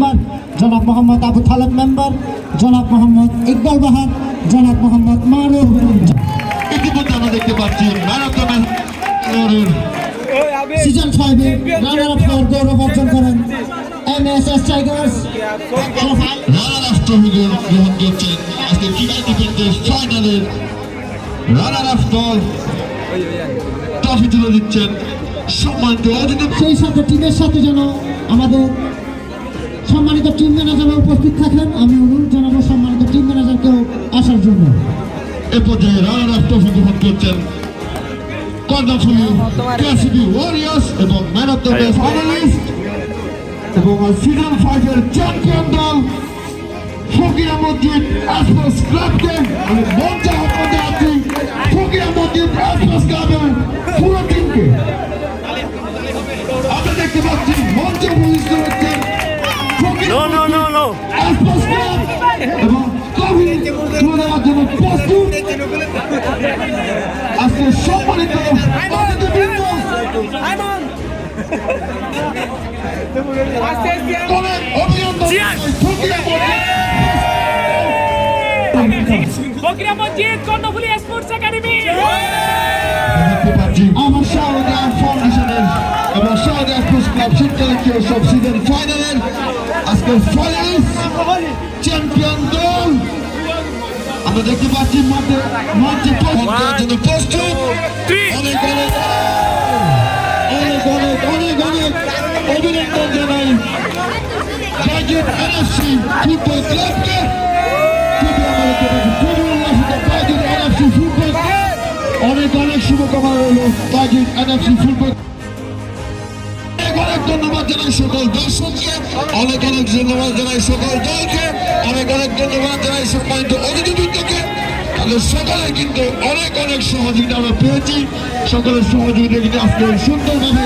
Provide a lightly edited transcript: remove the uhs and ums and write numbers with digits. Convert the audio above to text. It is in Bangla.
মেম্বার জনাব মোহাম্মদ আবু তালেব মেম্বার, জনাব মোহাম্মদ ইকবাল বাহার, জনাব মোহাম্মদ মারুফ। ইতিমধ্যে আমরা দেখতে পাচ্ছি সিজন 5 এ রানার আপ হওয়ার গৌরব অর্জন করেন এমএসএস টাইগার্স। রানার আপ গ্রহণ করছেন আজকে ক্রিকেট ডিফেন্সের ফাইনালের রানার আপ দল ট্রফি তুলে দিচ্ছেন সম্মানিত অতিথি। সেই সাথে টিমের সাথে যেন আমাদের সম্মানিত টিম ম্যানেজার উপস্থিত থাকেন। আমি অনুরোধ জানাবো সম্মানিত টিম ম্যানেজারকেও আসার জন্য। এ পর্যায়ে রানার আপ ট্রফি গ্রহণ করছেন কর্ণফুলী কেসিবি ওয়ারিয়র্স এবং man of the match finalist এবং সিজন 5 এর চ্যাম্পিয়ন দল ফকিরা মসজিদ স্পোর্টস ক্লাবকে আমি মঞ্চে আহ্বান জানাচ্ছি। ফকিরা মসজিদ স্পোর্টস ক্লাবের পুরো টিমকে আমরা দেখতে পাচ্ছি মঞ্চে উপস্থিত রয়েছেন স্পোর্টস ক্লাব এবং ট্রফি তুলে দেওয়ার জন্য প্রস্তুত। আজকে সম্মানিত অতিথিবৃন্দ অনেক অভিনন্দন ফকিরা মসজিদ কর্ণফুলী স্পোর্টস একাডেমি। আমার শাহজাদা ফাউন্ডেশনের এবং শাহজাদা স্পোর্টস ক্লাব শীতকালীন সব সিজন ফাইনালের আজকের ফাইনালিস্ট চ্যাম্পিয়ন দল আমরা দেখতে পাচ্ছি মঞ্চে জন্য প্রস্তুত। অনেক অনেক অনেক অনেক অনেক অনেক অভিনন্দন জানাই বাজেট এনএফসি ফুটবল ক্লাবকে। অনেক অনেক শুভকামনা রইল বাজেট এনএফসি ফুটবল। অনেক ধন্যবাদ জানাই সকল দর্শককে, অনেক অনেক ধন্যবাদ জানাই সকল দলকে, অনেক অনেক ধন্যবাদ জানাই সম্মানিত অতিথিবৃন্দকে। তাদের সকলে কিন্তু অনেক অনেক সহযোগিতা আমরা পেয়েছি। সকলের সহযোগিতা কিন্তু আজকে সুন্দরভাবে